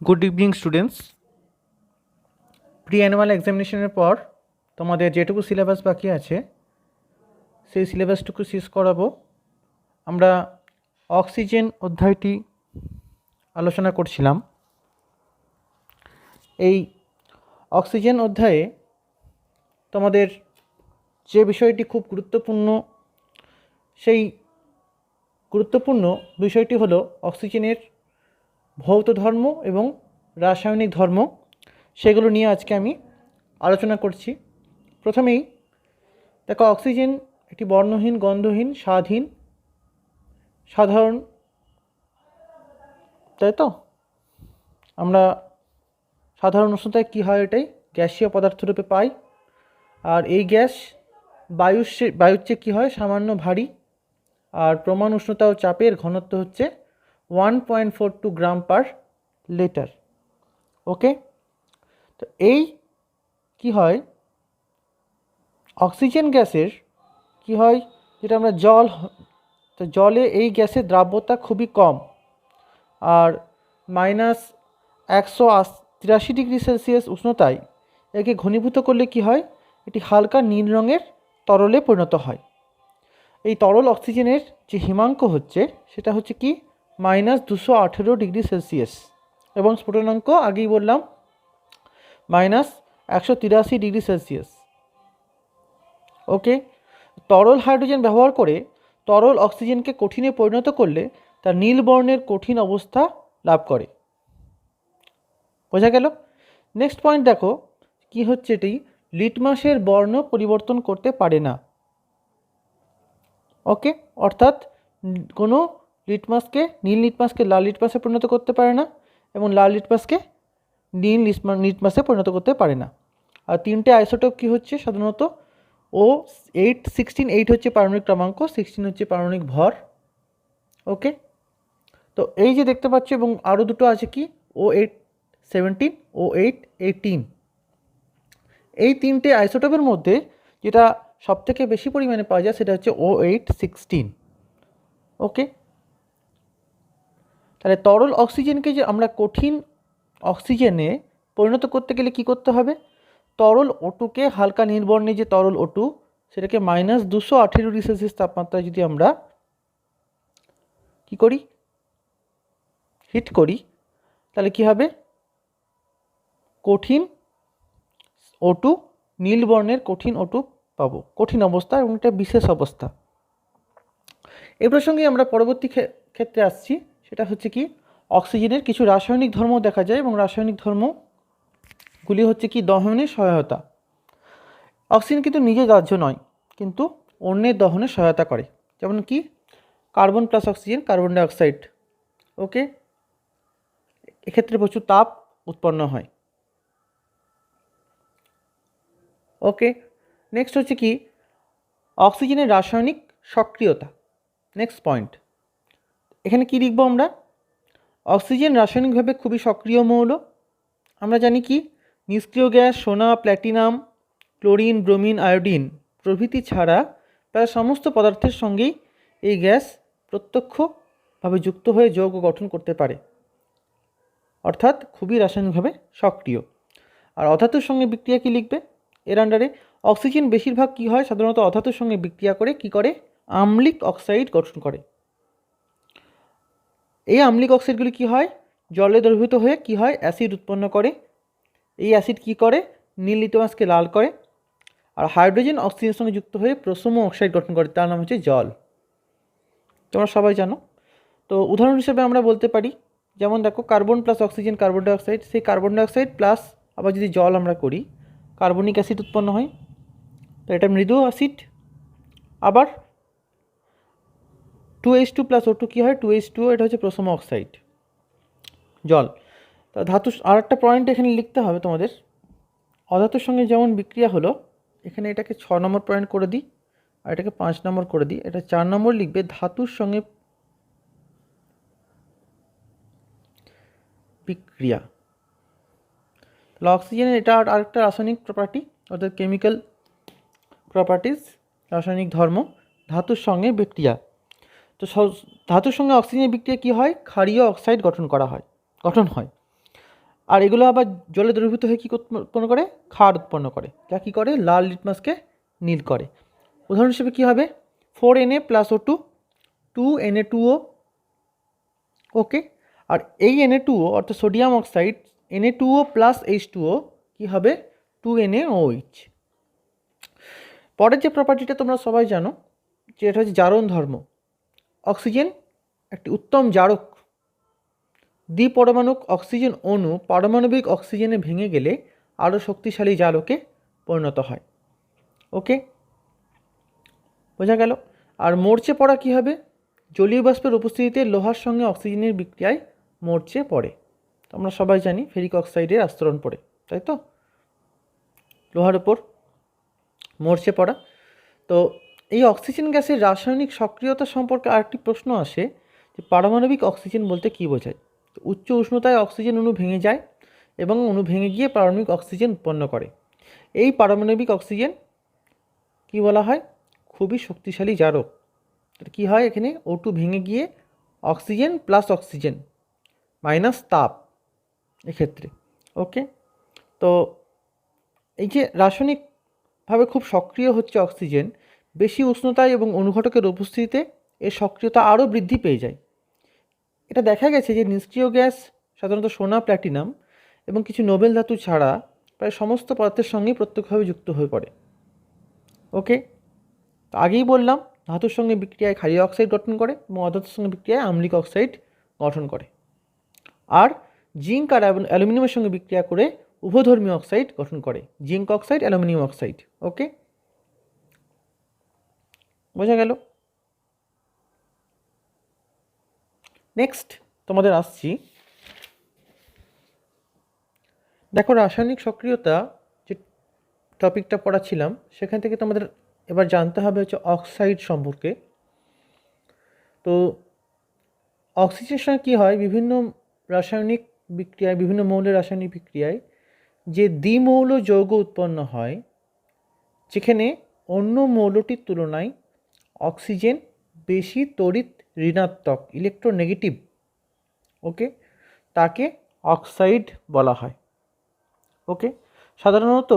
Good evening students. Pre annual এক্সামিনেশনের পর তোমাদের যেটুকু সিলেবাস বাকি আছে সেই সিলেবাসটুকু শেষ করাবো। আমরা অক্সিজেন অধ্যায়টি আলোচনা করছিলাম। এই অক্সিজেন অধ্যায়ে তোমাদের যে বিষয়টি খুব গুরুত্বপূর্ণ, সেই গুরুত্বপূর্ণ বিষয়টি হলো অক্সিজেনের ভৌত ধর্ম এবং রাসায়নিক ধর্ম। সেগুলো নিয়ে আজকে আমি আলোচনা করছি। প্রথমেই দেখো, অক্সিজেন একটি বর্ণহীন, গন্ধহীন, স্বাদহীন, সাধারণ, তাই তো? আমরা সাধারণ উষ্ণতায় কী হয়, এটাই গ্যাসীয় পদার্থরূপে পাই। আর এই গ্যাস বায়ুর চেয়ে কী হয়, সামান্য ভারী। আর প্রমাণ উষ্ণতা ও চাপের ঘনত্ব হচ্ছে 1.42 গ্রাম পার লিটার। ওকে, তো এই কি হয়, অক্সিজেন গ্যাসের কি হয়, যেটা আমরা তো জলে এই গ্যাসের দ্রাব্যতা খুবই কম। আর -183 ডিগ্রি সেলসিয়াস উষ্ণতায় একে ঘনীভূত করলে কি হয়, এটি হালকা নীল রঙের তরলে পরিণত হয়। এই তরল অক্সিজেনের যে হিমাঙ্ক হচ্ছে সেটা হচ্ছে কি -218 ডিগ্রি সেলসিয়াস, এবং স্ফুটনাঙ্ক আগেই বললাম -183 ডিগ্রি সেলসিয়াস। ওকে, তরল হাইড্রোজেন ব্যবহার করে তরল অক্সিজেনকে কঠিনে পরিণত করলে তার নীল বর্ণের কঠিন অবস্থা লাভ করে। বোঝা গেল? নেক্সট পয়েন্ট দেখো কি হচ্ছে, এটি লিটমাসের বর্ণ পরিবর্তন করতে পারে না। ওকে, অর্থাৎ কোনো নীল লিটমাসকে লাল লিটমাসে পরিণত করতে পারে না, এবং লাল লিটমাসকে নীল লিটমাসে পরিণত করতে পারে না। আর তিনটে আইসোটোপ কি হচ্ছে সাধারণত, O8 16, 8 হচ্ছে পারমাণবিক ক্রমাঙ্ক, 16 হচ্ছে পারমাণবিক ভর। ওকে, তো এই যে দেখতে পাচ্ছ, এবং আরও দুটো আছে কি, O8 17, O8 18। এই তিনটে আইসোটোপের মধ্যে যেটা সবথেকে বেশি পরিমাণে পাওয়া যায় সেটা হচ্ছে O8 16। ওকে, তাহলে তরল অক্সিজেনকে যে আমরা কঠিন অক্সিজেনে পরিণত করতে গেলে কি করতে হবে, তরল O2কে হালকা নীল বর্ণের যে তরল O2 সেটাকে -218 ডিগ্রি সেলসিয়াস তাপমাত্রায় যদি আমরা কি করি, হিট করি, তাহলে কি হবে, কঠিন O2, নীল বর্ণের কঠিন O2 পাবো, কঠিন অবস্থা, এবং এটা বিশেষ অবস্থা। এই প্রসঙ্গে আমরা পরবর্তী ক্ষেত্রে আসছি, সেটা হচ্ছে কি, অক্সিজেনের কিছু রাসায়নিক ধর্ম দেখা যায়, এবং রাসায়নিক ধর্মগুলি হচ্ছে কি, দহনে সহায়তা। অক্সিজেন কিন্তু নিজে দাহ্য নয়, কিন্তু অন্যের দহনে সহায়তা করে। যেমন কি, carbon plus oxygen, carbon dioxide. Okay, এক্ষেত্রে প্রচুর তাপ উৎপন্ন হয়। ওকে, নেক্সট হচ্ছে কি, অক্সিজেনের রাসায়নিক সক্রিয়তা। নেক্সট পয়েন্ট, এখানে কি লিখব আমরা, অক্সিজেন রাসায়নিকভাবে খুবই সক্রিয় মৌল। আমরা জানি কি, নিষ্ক্রিয় গ্যাস সোনা, প্ল্যাটিনাম, ক্লোরিন, ব্রোমিন, আয়োডিন প্রভৃতি ছাড়া প্রায় সমস্ত পদার্থের সঙ্গেই এই গ্যাস প্রত্যক্ষভাবে যুক্ত হয়ে যৌগ গঠন করতে পারে, অর্থাৎ খুবই রাসায়নিকভাবে সক্রিয়। আর অধাতুর সঙ্গে বিক্রিয়া কি লিখবে, এর আন্ডারে অক্সিজেন বেশিরভাগ কি হয়, সাধারণত অধাতুর সঙ্গে বিক্রিয়া করে কি করে, আম্লিক অক্সাইড গঠন করে। এই আম্লিক অক্সাইডগুলি কি হয়, জলে দ্রবীভূত হয়ে কি হয়, অ্যাসিড উৎপন্ন করে। এই অ্যাসিড কি করে, নীল লিটমাসকে লাল করে। আর হাইড্রোজেন অক্সিজেনের সঙ্গে যুক্ত হয়ে প্রোসোমো অক্সাইড গঠন করে, তার নাম হচ্ছে জল। তোমরা সবাই জানো। তো উদাহরণ হিসেবে আমরা বলতে পারি, যেমন দেখো, carbon plus oxygen, carbon dioxide, সেই কার্বন ডাইঅক্সাইড প্লাস আবার যদি জল আমরা করি, কার্বনিক অ্যাসিড উৎপন্ন হয়, তো এটা মৃদু অ্যাসিড। আবার 2H2 প্লাস O2 কী হয়, 2H2O, এটা হচ্ছে প্রোসোমো অক্সাইড, জল। তা ধাতু, আর একটা পয়েন্ট এখানে লিখতে হবে তোমাদের, অধাতুর সঙ্গে যেমন বিক্রিয়া হলো, এখানে এটাকে 6 নম্বর পয়েন্ট করে দিই, আর এটাকে 5 নম্বর করে দিই, এটা 4 নম্বর লিখবে, ধাতুর সঙ্গে বিক্রিয়া। তাহলে অক্সিজেনের এটা আরেকটা রাসায়নিক প্রপার্টি, অর্থাৎ কেমিক্যাল প্রপার্টিজ, রাসায়নিক ধর্ম, ধাতুর সঙ্গে বিক্রিয়া। তো ধাতুর সঙ্গে অক্সিজেনের বিক্রিয়া কী হয়, ক্ষারীয় অক্সাইড গঠন হয়। আর এগুলো আবার জলে দ্রবীভূত হয়ে কী উৎপন্ন করে? ক্ষার উৎপন্ন করে, যা কী করে? লাল লিটমাসকে নীল করে। উদাহরণ হিসেবে কী হবে? 4Na+O2 2Na2O। ওকে, আর এই Na2O অর্থাৎ সোডিয়াম অক্সাইড Na2O + H2O কী হবে? 2NaOH। পরের যে প্রপার্টিটা তোমরা সবাই জানো, যে এটা হচ্ছে জারণ ধর্ম। অক্সিজেন একটি উত্তম জারক। দ্বিপরমাণুক অক্সিজেন অণু পারমাণবিক অক্সিজেনে ভেঙে গেলে আরও শক্তিশালী জারকে পরিণত হয়। ওকে, বোঝা গেল। আর মরচে পড়া কী হবে? জলীয় বাষ্পের উপস্থিতিতে লোহার সঙ্গে অক্সিজেনের বিক্রিয়ায় মরচে পড়ে। আমরা সবাই জানি ফেরিক অক্সাইডের আস্তরণ পড়ে, তাই তো? লোহার উপর মরচে পড়া। তো এই অক্সিজেন গ্যাসের রাসায়নিক সক্রিয়তা সম্পর্কে আরেকটি প্রশ্ন আসে, যে পারমাণবিক অক্সিজেন বলতে কী বোঝায়? উচ্চ উষ্ণতায় অক্সিজেন অণু ভেঙে যায় এবং অণু ভেঙে গিয়ে পারমাণবিক অক্সিজেন উৎপন্ন করে। এই পারমাণবিক অক্সিজেন কি বলা হয়? খুবই শক্তিশালী জারক। কি হয় এখানে? O2 ভেঙে গিয়ে অক্সিজেন প্লাস অক্সিজেন মাইনাস তাপ এক্ষেত্রে। ওকে, তো এই যে রাসায়নিকভাবে খুব সক্রিয় হচ্ছে অক্সিজেন, বেশি উষ্ণতায় এবং অনুঘটকের উপস্থিতিতে এর সক্রিয়তা আরও বৃদ্ধি পেয়ে যায়। এটা দেখা গেছে যে নিষ্ক্রিয় গ্যাস সাধারণত সোনা, প্ল্যাটিনাম এবং কিছু নোবেল ধাতু ছাড়া প্রায় সমস্ত পদার্থের সঙ্গেই প্রত্যক্ষভাবে যুক্ত হয়ে পড়ে। ওকে, তো আগেই বললাম ধাতুর সঙ্গে বিক্রিয়ায় ক্ষারীয় অক্সাইড গঠন করে এবং অধাতুর সঙ্গে বিক্রিয়ায় আম্লিক অক্সাইড গঠন করে। আর জিঙ্ক আর অ্যালুমিনিয়ামের সঙ্গে বিক্রিয়া করে উভধর্মী অক্সাইড গঠন করে, জিঙ্ক অক্সাইড, অ্যালুমিনিয়াম অক্সাইড। ওকে, বোঝা গেল। নেক্সট তোমাদের আসছি, দেখো রাসায়নিক সক্রিয়তা যে টপিকটা পড়াচ্ছিলাম সেখান থেকে তোমাদের এবার জানতে হবে হচ্ছে অক্সাইড সম্পর্কে। তো অক্সিজেনের সঙ্গে কী হয়? বিভিন্ন রাসায়নিক বিক্রিয়ায়, বিভিন্ন মৌলের রাসায়নিক বিক্রিয়ায় যে দ্বিমৌল যৌগ উৎপন্ন হয়, যেখানে অন্য মৌলটির তুলনায় অক্সিজেন বেশি তড়িৎ ঋণাত্মক, ইলেকট্রোনেগেটিভ, ওকে, তাকে অক্সাইড বলা হয়। ওকে, সাধারণত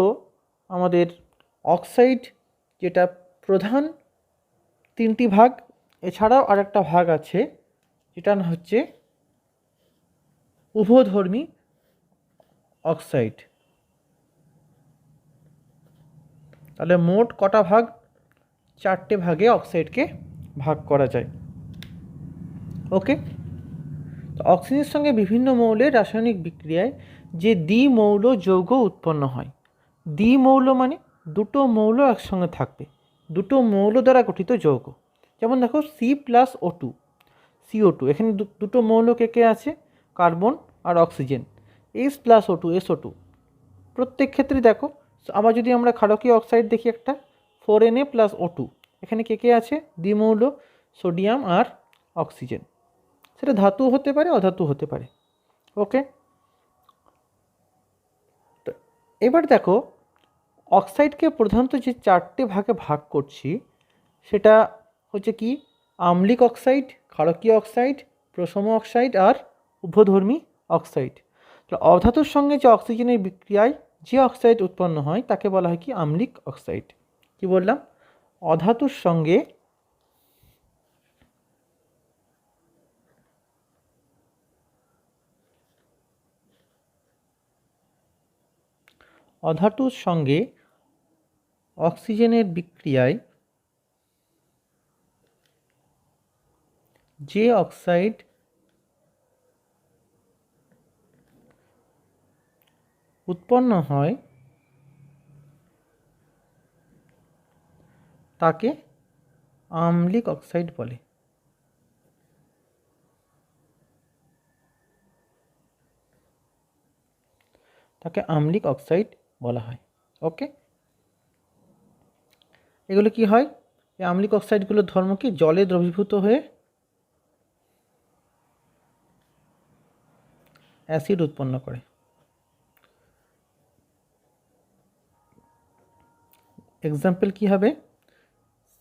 আমাদের অক্সাইড যেটা প্রধান 3টি ভাগ, এছাড়াও আরেকটা ভাগ আছে যেটা হচ্ছে উভধর্মী অক্সাইড। তাহলে মোট কটা ভাগ? 4টে ভাগে অক্সাইডকে ভাগ করা যায়। ওকে, তো অক্সিজেনের সঙ্গে বিভিন্ন মৌলের রাসায়নিক বিক্রিয়ায় যে দ্বিমৌল যৌগ উৎপন্ন হয়, দ্বিমৌল মানে দুটো মৌল একসঙ্গে থাকবে, দুটো মৌল দ্বারা গঠিত যৌগ। যেমন দেখো C+O2, CO2, এখানে দুটো মৌল কে আছে? কার্বন আর অক্সিজেন। H+O2, SO2। প্রত্যেক ক্ষেত্রে দেখো, আবার যদি আমরা ক্ষারকীয় অক্সাইড দেখি একটা 4Na+O2, এখানে কে আছে? দ্বিমৌল, সোডিয়াম আর অক্সিজেন। সেটা ধাতু হতে পারে, অধাতু হতে পারে। ওকে, তো এবার দেখো অক্সাইডকে প্রধানত যে 4টে ভাগে ভাগ করছি সেটা হচ্ছে কি? আম্লিক অক্সাইড, ক্ষারকীয় অক্সাইড, প্রশম অক্সাইড আর উভধর্মী অক্সাইড। তো অধাতুর সঙ্গে যে অক্সিজেনের বিক্রিয়ায় যে অক্সাইড উৎপন্ন হয় তাকে বলা হয় কি? আম্লিক অক্সাইড। কি বললাম? অধাতুর সঙ্গে অক্সিজেনের বিক্রিয়ায় যে অক্সাইড উৎপন্ন হয় তাকে আম্লিক অক্সাইড বলে। তাকে আম্লিক অক্সাইড বলা হয়। ওকে, এগুলো কি হয়? এই আম্লিক অক্সাইডগুলোর ধর্ম কি? জলে দ্রবীভূত হয়ে অ্যাসিড উৎপন্ন করে। এক্সাম্পল কি হবে?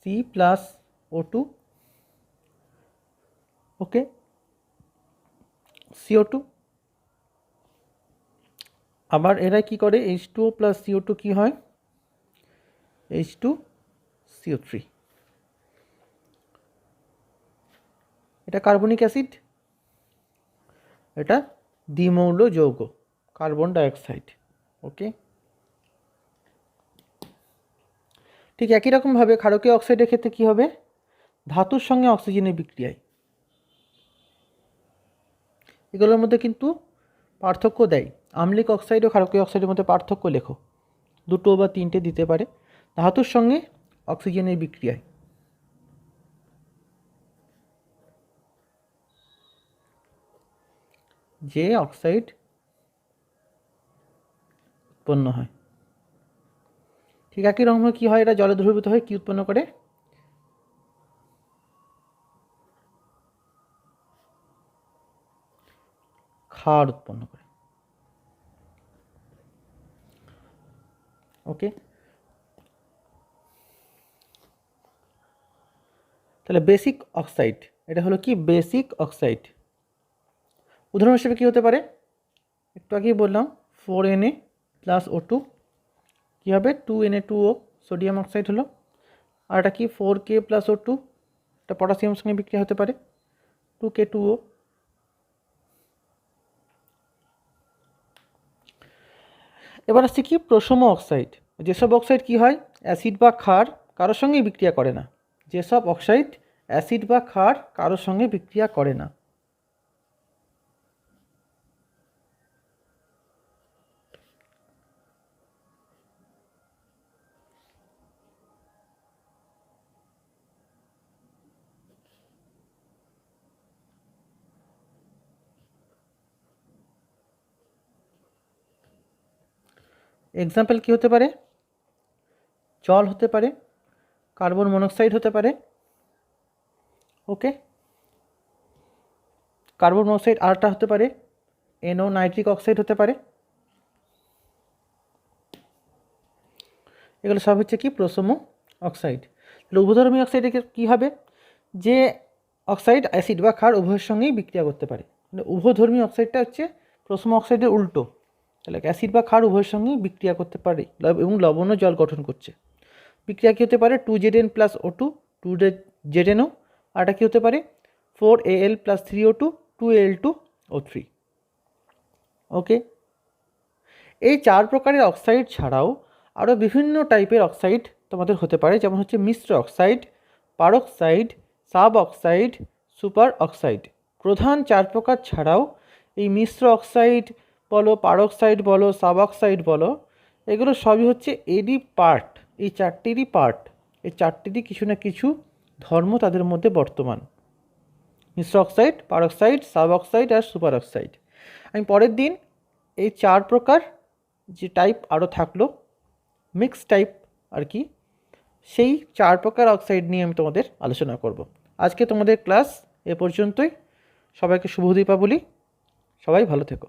C+O2, ওকে, CO2, আবার এরা কি করে, H2O প্লাস CO2 কি হয়, H2CO3। এটা কার্বনিক অ্যাসিড, এটা দ্বিমৌল যৌগ কার্বন ডাইঅক্সাইড। ওকে, ঠিক একই রকমভাবে ক্ষারকীয় অক্সাইডের ক্ষেত্রে কী হবে, ধাতুর সঙ্গে অক্সিজেনের বিক্রিয়ায়। এগুলোর মধ্যে কিন্তু পার্থক্য দেয়, আম্লিক অক্সাইড ও ক্ষারকীয় অক্সাইডের মধ্যে পার্থক্য লেখো, দুটো বা তিনটে দিতে পারে। ধাতুর সঙ্গে অক্সিজেনের বিক্রিয়ায় যে অক্সাইড উৎপন্ন হয়, ঠিক একই রকমভাবে কী হয়, এটা জলে দ্রবীভূত হয়ে কী উৎপন্ন করে, ক্ষার উৎপন্ন করে। ওকে, তাহলে বেসিক অক্সাইড, এটা হলো কি বেসিক অক্সাইড। উদাহরণ হিসেবে কী হতে পারে, একটু আগেই বললাম 4Na প্লাস O2 কী হবে, 2Na2O সোডিয়াম অক্সাইড হলো। আর এটা কি 4K প্লাস O2, এটা পটাশিয়ামের সঙ্গে বিক্রিয়া হতে পারে, 2K2O। এবার আসছে কি প্রশম অক্সাইড। যেসব অক্সাইড কি হয়, অ্যাসিড বা ক্ষার কারোর সঙ্গেই বিক্রিয়া করে না, যেসব অক্সাইড অ্যাসিড বা ক্ষার কারোর সঙ্গে বিক্রিয়া করে না। এক্সাম্পল কী হতে পারে, জল হতে পারে, কার্বন মনোক্সাইড হতে পারে। ওকে, কার্বন মনোক্সাইড আরটা হতে পারে NO নাইট্রিক অক্সাইড হতে পারে। এগুলো সব হচ্ছে কি প্রশম অক্সাইড। তাহলে উভধর্মী অক্সাইডে কী হবে, যে অক্সাইড অ্যাসিড বা ক্ষার উভয়ের সঙ্গেই বিক্রিয়া করতে পারে। মানে উভধর্মী অক্সাইডটা হচ্ছে প্রশম অক্সাইডের উল্টো, তাহলে অ্যাসিড বা ক্ষার উভয়ের সঙ্গেই বিক্রিয়া করতে পারে এবং লবণ ও জল গঠন করছে। বিক্রিয়া কী হতে পারে, 2Zn প্লাস O2 2ZnO, আর এটা কী হতে পারে 4Al প্লাস 3O2 2Al2O3। ওকে, এই 4 প্রকারের অক্সাইড ছাড়াও আরও বিভিন্ন টাইপের অক্সাইড তোমাদের হতে পারে, যেমন হচ্ছে মিশ্র oxide, peroxide, suboxide, superoxide. প্রধান 4 প্রকার ছাড়াও এই মিশ্র অক্সাইড বলো, পারক্সাইড বলো, সাব অক্সাইড বলো, এগুলো সবই হচ্ছে এরই পার্ট, এই 4টিরই পার্ট। এই 4টিরই কিছু না কিছু ধর্ম তাদের মধ্যে বর্তমান, মিশ্র অক্সাইড, পারক্সাইড, সাব অক্সাইড আর সুপার অক্সাইড। আমি পরের দিন এই 4 প্রকার যে টাইপ আরও থাকলো মিক্স টাইপ আর কি, সেই 4 প্রকার অক্সাইড নিয়ে আমি তোমাদের আলোচনা করব। আজকে তোমাদের ক্লাস এ পর্যন্তই। সবাইকে শুভ দীপাবলি, সবাই ভালো থেকো।